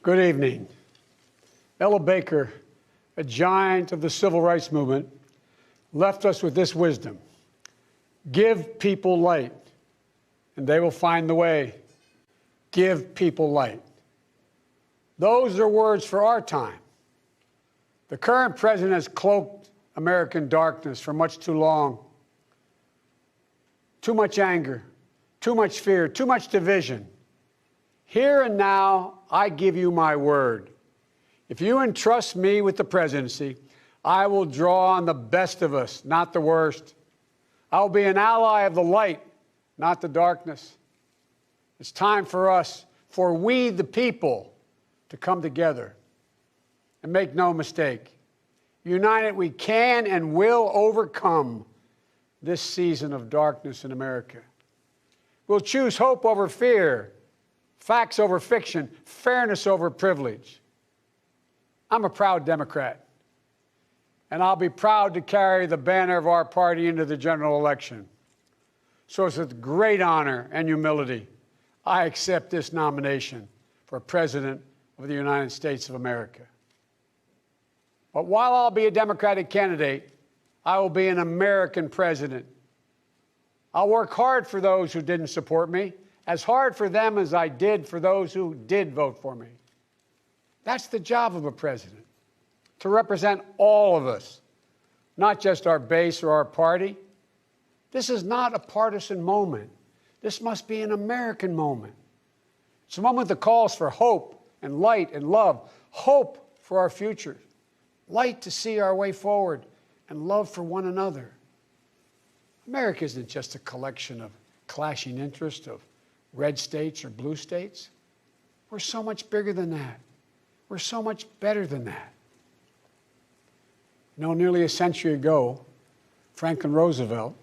Good evening. Ella Baker, a giant of the civil rights movement, left us with this wisdom: give people light, and they will find the way. Give people light. Those are words for our time. The current president has cloaked American darkness for much too long. Too much anger, too much fear, too much division. Here and now, I give you my word. If you entrust me with the presidency, I will draw on the best of us, not the worst. I will be an ally of the light, not the darkness. It's time for us, for we the people, to come together. And make no mistake, united we can and will overcome this season of darkness in America. We'll choose hope over fear, facts over fiction, fairness over privilege. I'm a proud Democrat, and I'll be proud to carry the banner of our party into the general election. So it's with great honor and humility I accept this nomination for President of the United States of America. But while I'll be a Democratic candidate, I will be an American president. I'll work hard for those who didn't support me, as hard for them as I did for those who did vote for me. That's the job of a president, to represent all of us, not just our base or our party. This is not a partisan moment. This must be an American moment. It's a moment that calls for hope and light and love, hope for our future, light to see our way forward, and love for one another. America isn't just a collection of clashing interests of red states or blue states. We're so much bigger than that. We're so much better than that. You know, nearly a century ago, Franklin Roosevelt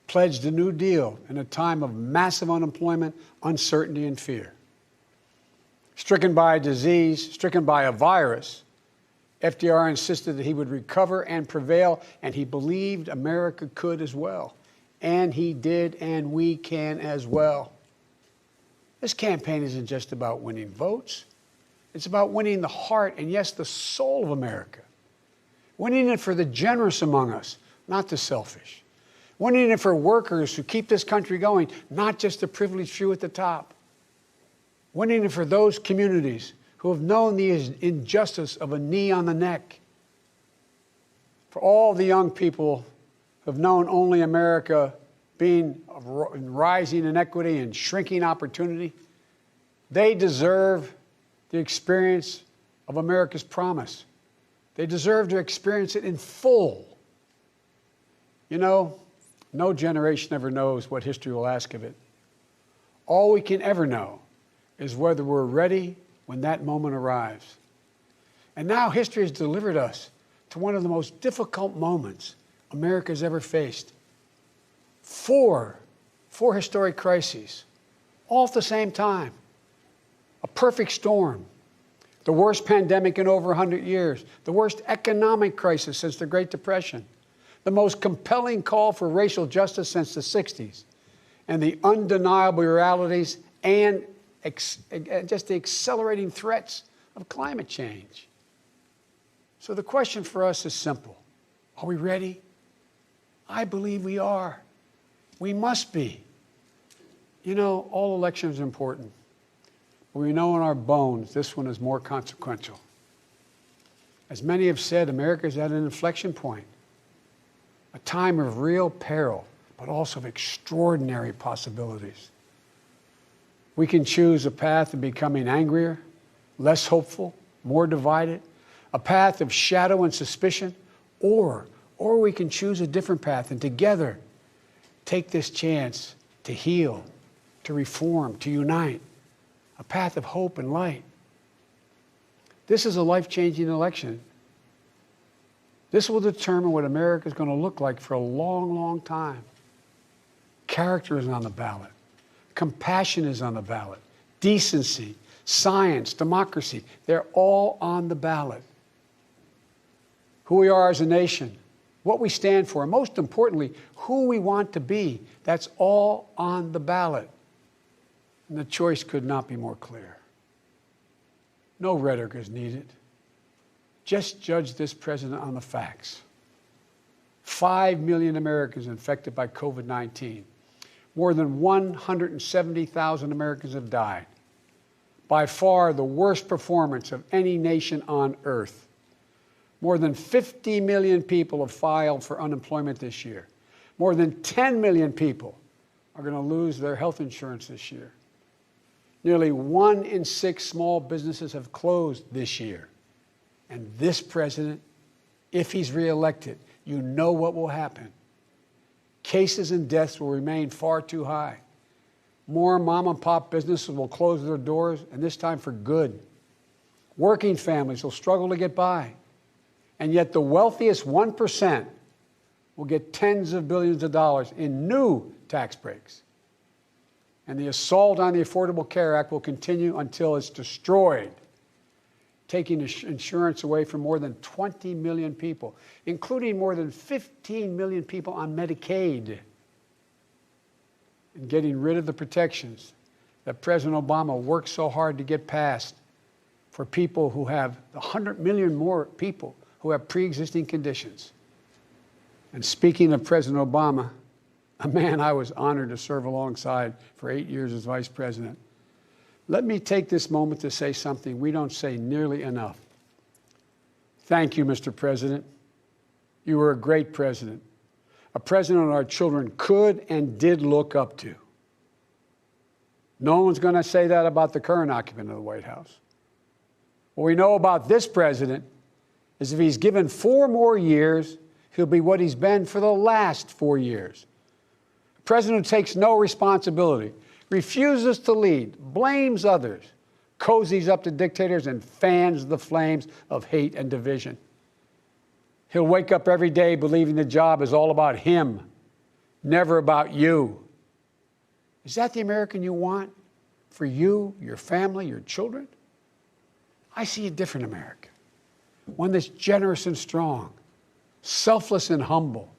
pledged the New Deal in a time of massive unemployment, uncertainty, and fear. Stricken by a disease, stricken by a virus, FDR insisted that he would recover and prevail, and he believed America could as well. And he did, and we can as well. This campaign isn't just about winning votes. It's about winning the heart and, yes, the soul of America. Winning it for the generous among us, not the selfish. Winning it for workers who keep this country going, not just the privileged few at the top. Winning it for those communities who have known the injustice of a knee on the neck. For all the young people who have known only America being in rising inequity and shrinking opportunity, they deserve the experience of America's promise. They deserve to experience it in full. You know, no generation ever knows what history will ask of it. All we can ever know is whether we're ready when that moment arrives. And now history has delivered us to one of the most difficult moments America's ever faced. Four historic crises, all at the same time. A perfect storm. The worst pandemic in over 100 years. The worst economic crisis since the Great Depression. The most compelling call for racial justice since the 60s. And the undeniable realities and just the accelerating threats of climate change. So the question for us is simple. Are we ready? I believe we are. We must be. You know, all elections are important. But we know in our bones this one is more consequential. As many have said, America is at an inflection point. A time of real peril, but also of extraordinary possibilities. We can choose a path of becoming angrier, less hopeful, more divided, a path of shadow and suspicion, or we can choose a different path and together take this chance to heal, to reform, to unite, a path of hope and light. This is a life-changing election. This will determine what America is going to look like for a long, long time. Character is on the ballot. Compassion is on the ballot. Decency, science, democracy, they're all on the ballot. Who we are as a nation, what we stand for, and most importantly, who we want to be, that's all on the ballot. And the choice could not be more clear. No rhetoric is needed. Just judge this president on the facts. 5 million Americans infected by COVID-19. More than 170,000 Americans have died. By far the worst performance of any nation on earth. More than 50 million people have filed for unemployment this year. More than 10 million people are going to lose their health insurance this year. Nearly 1 in 6 small businesses have closed this year. And this president, if he's reelected, you know what will happen. Cases and deaths will remain far too high. More mom and pop businesses will close their doors, and this time for good. Working families will struggle to get by. And yet the wealthiest 1% will get tens of billions of dollars in new tax breaks. And the assault on the Affordable Care Act will continue until it's destroyed, taking insurance away from more than 20 million people, including more than 15 million people on Medicaid, and getting rid of the protections that President Obama worked so hard to get passed for people who have 100 million more people who have pre-existing conditions. And speaking of President Obama, a man I was honored to serve alongside for 8 years as vice president, let me take this moment to say something we don't say nearly enough. Thank you, Mr. President. You were a great president, a president our children could and did look up to. No one's going to say that about the current occupant of the White House. What we know about this president is if he's given 4 more years, he'll be what he's been for the last 4 years. A president who takes no responsibility, refuses to lead, blames others, cozies up to dictators, and fans the flames of hate and division. He'll wake up every day believing the job is all about him, never about you. Is that the American you want for you, your family, your children? I see a different America, one that's generous and strong, selfless and humble.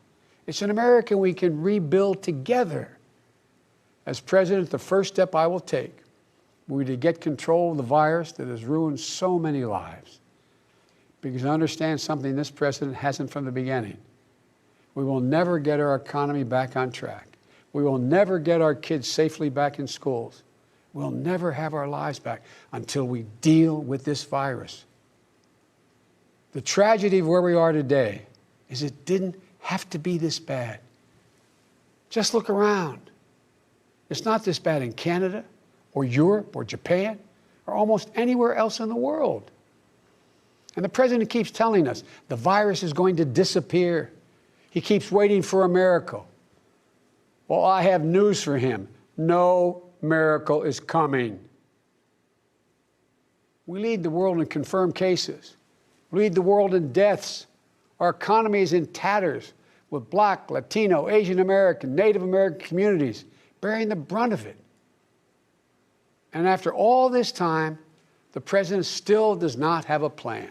It's an America we can rebuild together. As president, the first step I will take will be to get control of the virus that has ruined so many lives. Because I understand something this president hasn't from the beginning. We will never get our economy back on track. We will never get our kids safely back in schools. We'll never have our lives back until we deal with this virus. The tragedy of where we are today is it didn't have to be this bad. Just look around. It's not this bad in Canada or Europe or Japan or almost anywhere else in the world. And the president keeps telling us the virus is going to disappear. He keeps waiting for a miracle. Well, I have news for him. No miracle is coming. We lead the world in confirmed cases. We lead the world in deaths. Our economy is in tatters with Black, Latino, Asian American, Native American communities bearing the brunt of it. And after all this time, the president still does not have a plan.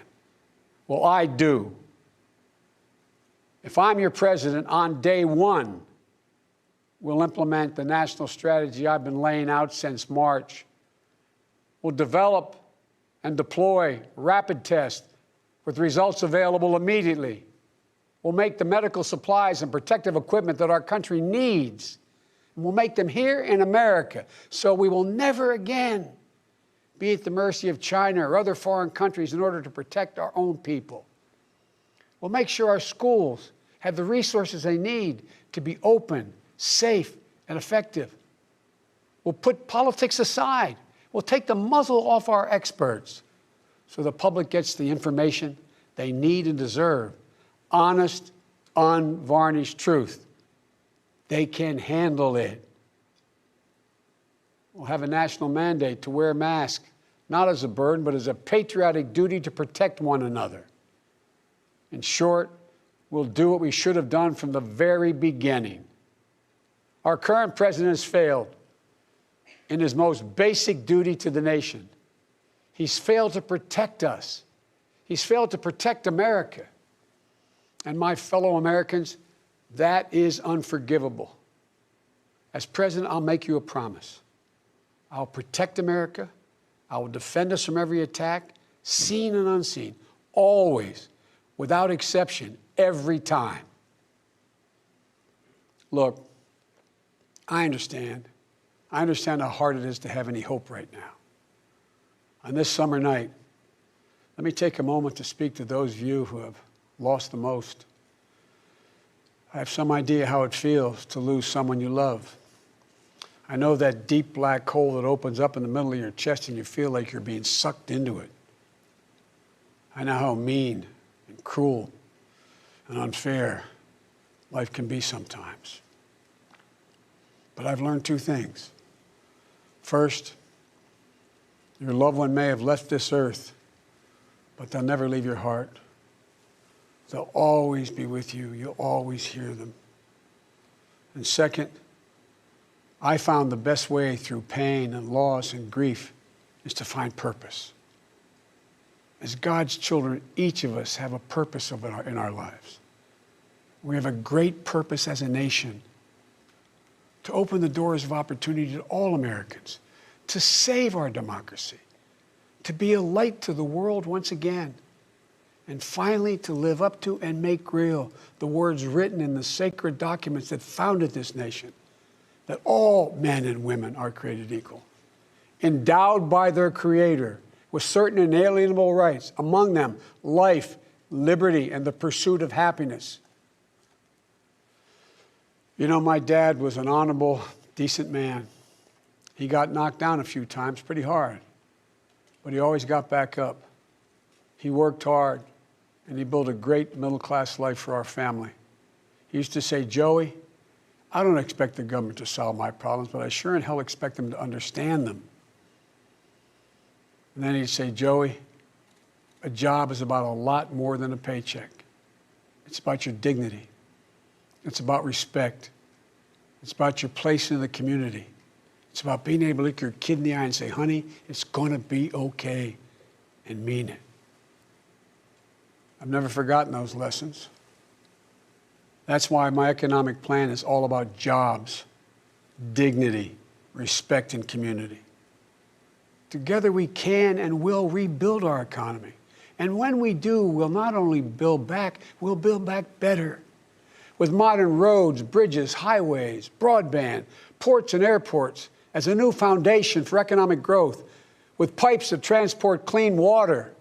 Well, I do. If I'm your president, on day 1, we'll implement the national strategy I've been laying out since March. We'll develop and deploy rapid tests with results available immediately. We'll make the medical supplies and protective equipment that our country needs. And we'll make them here in America, so we will never again be at the mercy of China or other foreign countries in order to protect our own people. We'll make sure our schools have the resources they need to be open, safe, and effective. We'll put politics aside. We'll take the muzzle off our experts so the public gets the information they need and deserve. Honest, unvarnished truth. They can handle it. We'll have a national mandate to wear masks, not as a burden, but as a patriotic duty to protect one another. In short, we'll do what we should have done from the very beginning. Our current president has failed in his most basic duty to the nation. He's failed to protect us. He's failed to protect America. And my fellow Americans, that is unforgivable. As president, I'll make you a promise. I'll protect America, I will defend us from every attack, seen and unseen, always, without exception, every time. Look, I understand. I understand how hard it is to have any hope right now. On this summer night, let me take a moment to speak to those of you who have lost the most. I have some idea how it feels to lose someone you love. I know that deep black hole that opens up in the middle of your chest and you feel like you're being sucked into it. I know how mean and cruel and unfair life can be sometimes. But I've learned two things. First, your loved one may have left this earth, but they'll never leave your heart. They'll always be with you. You'll always hear them. And second, I found the best way through pain and loss and grief is to find purpose. As God's children, each of us have a purpose in our lives. We have a great purpose as a nation to open the doors of opportunity to all Americans, to save our democracy, to be a light to the world once again, and finally to live up to and make real the words written in the sacred documents that founded this nation, that all men and women are created equal, endowed by their Creator with certain inalienable rights, among them life, liberty, and the pursuit of happiness. You know, my dad was an honorable, decent man. He got knocked down a few times pretty hard, but he always got back up. He worked hard, and he built a great middle-class life for our family. He used to say, Joey, I don't expect the government to solve my problems, but I sure in hell expect them to understand them. And then he'd say, Joey, a job is about a lot more than a paycheck. It's about your dignity. It's about respect. It's about your place in the community. It's about being able to look your kid in the eye and say, honey, it's going to be okay, and mean it. I've never forgotten those lessons. That's why my economic plan is all about jobs, dignity, respect, and community. Together we can and will rebuild our economy. And when we do, we'll not only build back, we'll build back better. With modern roads, bridges, highways, broadband, ports and airports as a new foundation for economic growth, with pipes that transport clean water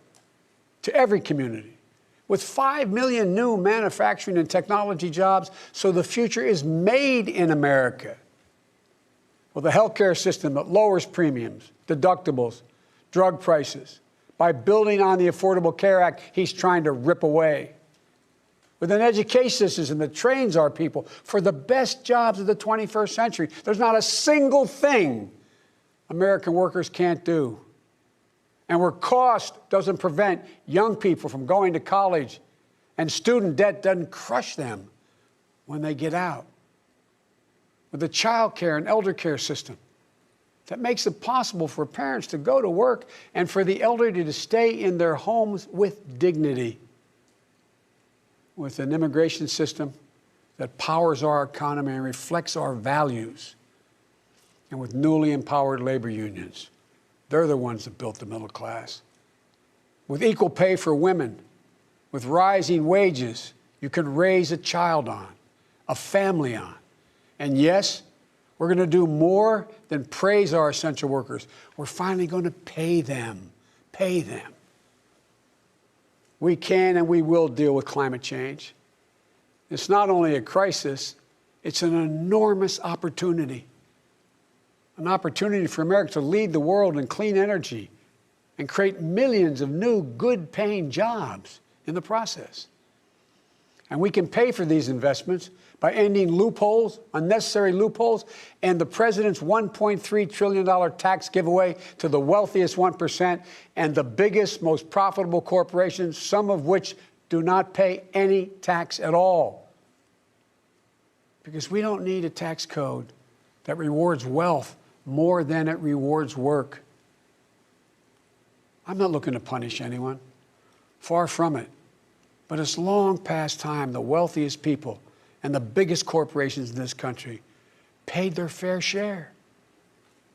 to every community, with 5 million new manufacturing and technology jobs so the future is made in America, with a healthcare system that lowers premiums, deductibles, drug prices, by building on the Affordable Care Act he's trying to rip away, with an education system that trains our people for the best jobs of the 21st century. There's not a single thing American workers can't do. And where cost doesn't prevent young people from going to college and student debt doesn't crush them when they get out. With a child care and elder care system that makes it possible for parents to go to work and for the elderly to stay in their homes with dignity. With an immigration system that powers our economy and reflects our values. And with newly empowered labor unions. They're the ones that built the middle class. With equal pay for women, with rising wages you can raise a child on, a family on. And yes, we're going to do more than praise our essential workers. We're finally going to pay them. Pay them. We can and we will deal with climate change. It's not only a crisis, it's an enormous opportunity. An opportunity for America to lead the world in clean energy and create millions of new, good-paying jobs in the process. And we can pay for these investments by ending loopholes, unnecessary loopholes, and the president's $1.3 trillion tax giveaway to the wealthiest 1% and the biggest, most profitable corporations, some of which do not pay any tax at all. Because we don't need a tax code that rewards wealth more than it rewards work. I'm not looking to punish anyone. Far from it. But it's long past time the wealthiest people and the biggest corporations in this country paid their fair share.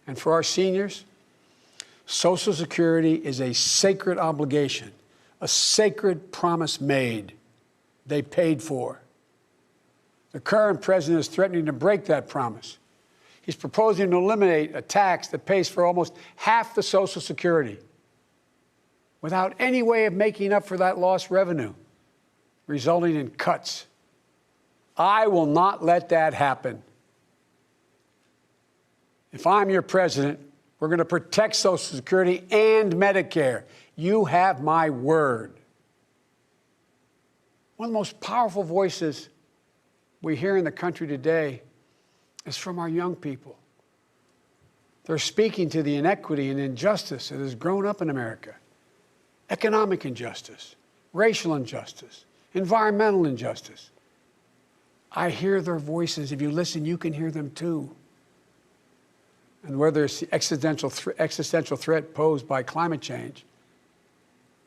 And for our seniors, Social Security is a sacred obligation, a sacred promise made. They paid for. The current president is threatening to break that promise. He's proposing to eliminate a tax that pays for almost half the Social Security without any way of making up for that lost revenue, resulting in cuts. I will not let that happen. If I'm your president, we're going to protect Social Security and Medicare. You have my word. One of the most powerful voices we hear in the country today is from our young people. They're speaking to the inequity and injustice that has grown up in America. Economic injustice, racial injustice, environmental injustice. I hear their voices. If you listen, you can hear them too. And whether it's the existential threat posed by climate change,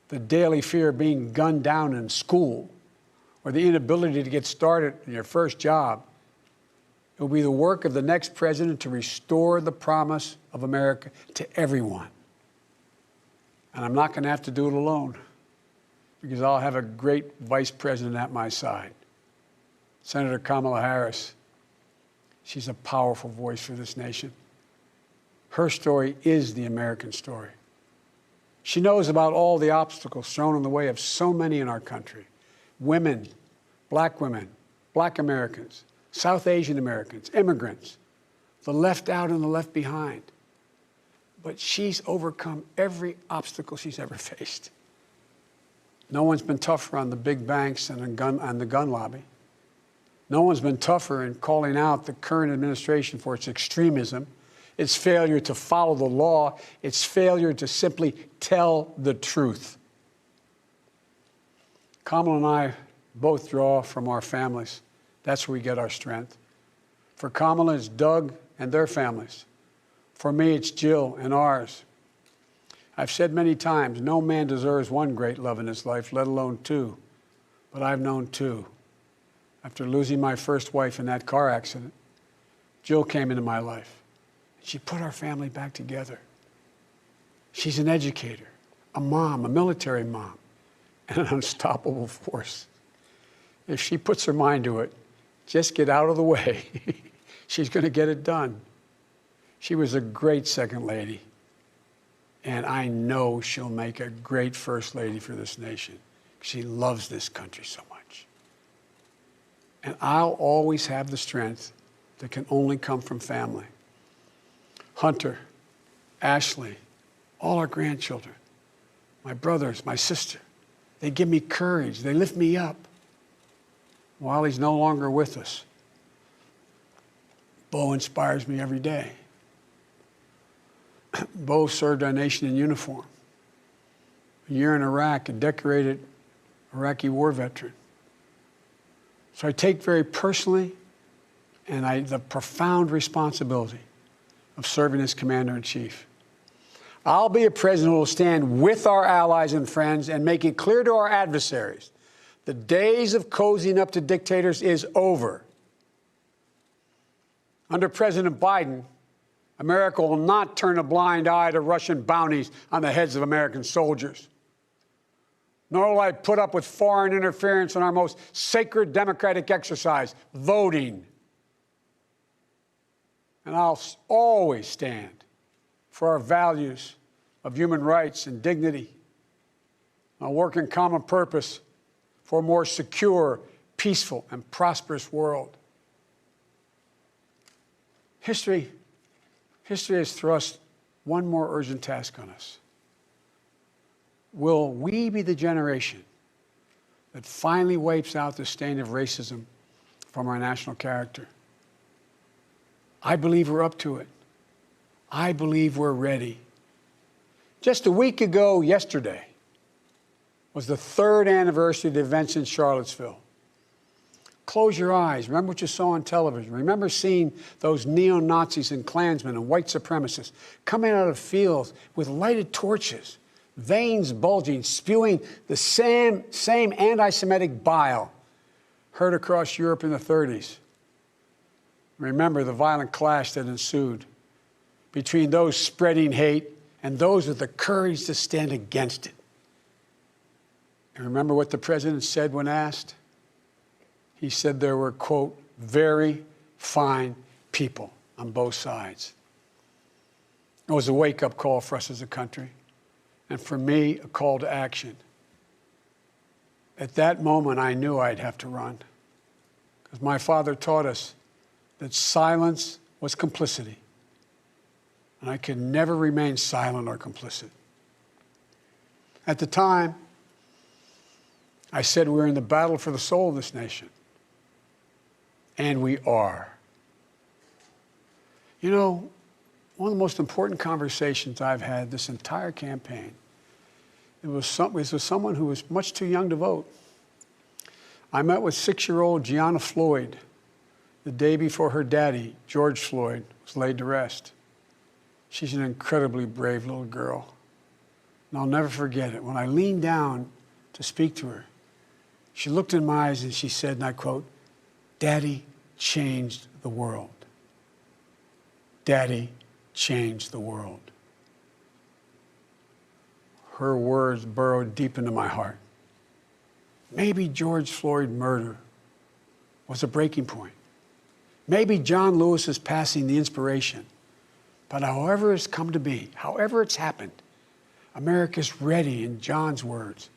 the daily fear of being gunned down in school, or the inability to get started in your first job, it will be the work of the next president to restore the promise of America to everyone. And I'm not going to have to do it alone, because I'll have a great vice president at my side, Senator Kamala Harris. She's a powerful voice for this nation. Her story is the American story. She knows about all the obstacles thrown in the way of so many in our country: women, black Americans, South Asian Americans, immigrants, the left out and the left behind. But she's overcome every obstacle she's ever faced. No one's been tougher on the big banks and the gun lobby. No one's been tougher in calling out the current administration for its extremism, its failure to follow the law, its failure to simply tell the truth. Kamala and I both draw from our families. That's where we get our strength. For Kamala, it's Doug and their families. For me, it's Jill and ours. I've said many times, no man deserves one great love in his life, let alone two. But I've known two. After losing my first wife in that car accident, Jill came into my life. She put our family back together. She's an educator, a mom, a military mom, and an unstoppable force. If she puts her mind to it, just get out of the way. She's going to get it done. She was a great second lady, and I know she'll make a great first lady for this nation. She loves this country so much. And I'll always have the strength that can only come from family. Hunter, Ashley, all our grandchildren, my brothers, my sister, they give me courage. They lift me up. While he's no longer with us, Bo inspires me every day. Bo served our nation in uniform. A year in Iraq, a decorated Iraqi war veteran. So I take very personally the profound responsibility of serving as Commander-in-Chief. I'll be a president who will stand with our allies and friends and make it clear to our adversaries the days of cozying up to dictators is over. Under President Biden, America will not turn a blind eye to Russian bounties on the heads of American soldiers. Nor will I put up with foreign interference in our most sacred democratic exercise, voting. And I'll always stand for our values of human rights and dignity. I'll work in common purpose for a more secure, peaceful, and prosperous world. History has thrust one more urgent task on us. Will we be the generation that finally wipes out the stain of racism from our national character? I believe we're up to it. I believe we're ready. Just a week ago yesterday was the 3rd anniversary of the events in Charlottesville. Close your eyes. Remember what you saw on television. Remember seeing those neo-Nazis and Klansmen and white supremacists coming out of fields with lighted torches, veins bulging, spewing the same anti-Semitic bile heard across Europe in the 30s. Remember the violent clash that ensued between those spreading hate and those with the courage to stand against it. And remember what the president said when asked? He said there were, quote, very fine people on both sides. It was a wake-up call for us as a country, and for me, a call to action. At that moment, I knew I'd have to run, because my father taught us that silence was complicity, and I could never remain silent or complicit. At the time, I said we're in the battle for the soul of this nation, and we are. You know, one of the most important conversations I've had this entire campaign, it was with someone who was much too young to vote. I met with 6-year-old Gianna Floyd the day before her daddy, George Floyd, was laid to rest. She's an incredibly brave little girl, and I'll never forget it. When I leaned down to speak to her, she looked in my eyes and she said, and I quote, "Daddy changed the world. Daddy changed the world." Her words burrowed deep into my heart. Maybe George Floyd's murder was a breaking point. Maybe John Lewis's passing the inspiration. But however it's come to be, however it's happened, America's ready, in John's words,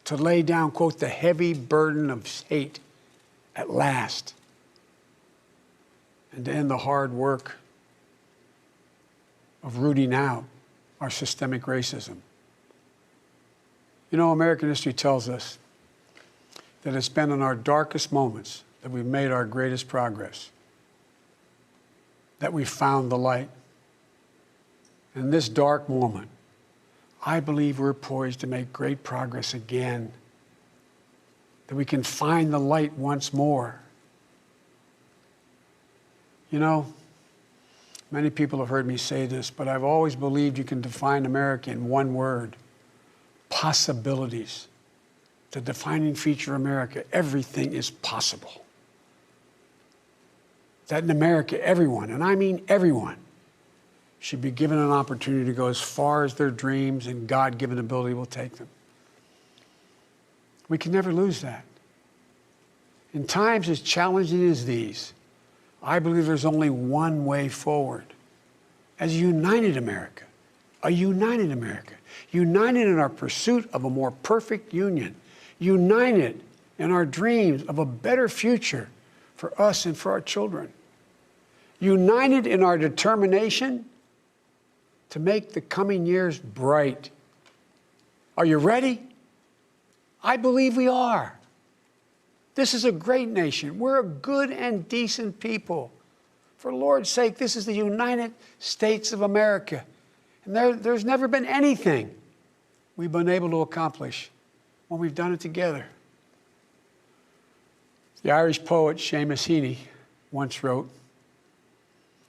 to lay down, quote, the heavy burden of hate at last, and to end the hard work of rooting out our systemic racism. You know, American history tells us that it's been in our darkest moments that we've made our greatest progress, that we've found the light. In this dark moment, I believe we're poised to make great progress again, that we can find the light once more. You know, many people have heard me say this, but I've always believed you can define America in one word: possibilities. The defining feature of America: everything is possible. That in America, everyone, and I mean everyone, should be given an opportunity to go as far as their dreams and God-given ability will take them. We can never lose that. In times as challenging as these, I believe there's only one way forward. As a united America, united in our pursuit of a more perfect union, united in our dreams of a better future for us and for our children, united in our determination to make the coming years bright. Are you ready? I believe we are. This is a great nation. We're a good and decent people. For the Lord's sake, this is the United States of America. And there's never been anything we've been able to accomplish when we've done it together. The Irish poet Seamus Heaney once wrote,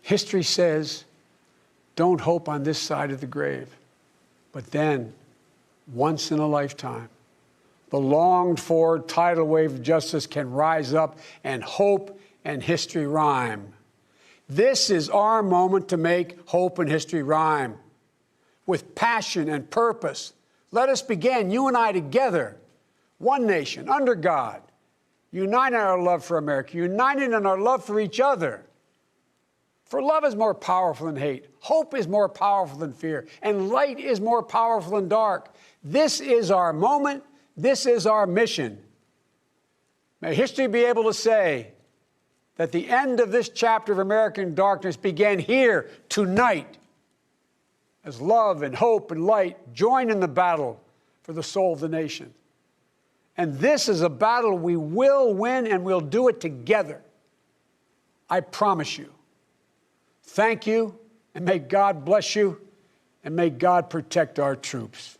"History says, don't hope on this side of the grave, but then, once in a lifetime, the longed-for tidal wave of justice can rise up and hope and history rhyme. This is our moment to make hope and history rhyme. With passion and purpose, let us begin, you and I together, one nation, under God, united in our love for America, united in our love for each other. For love is more powerful than hate, hope is more powerful than fear, and light is more powerful than dark. This is our moment, this is our mission. May history be able to say that the end of this chapter of American darkness began here tonight, as love and hope and light join in the battle for the soul of the nation. And this is a battle we will win, and we'll do it together. I promise you. Thank you, and may God bless you, and may God protect our troops."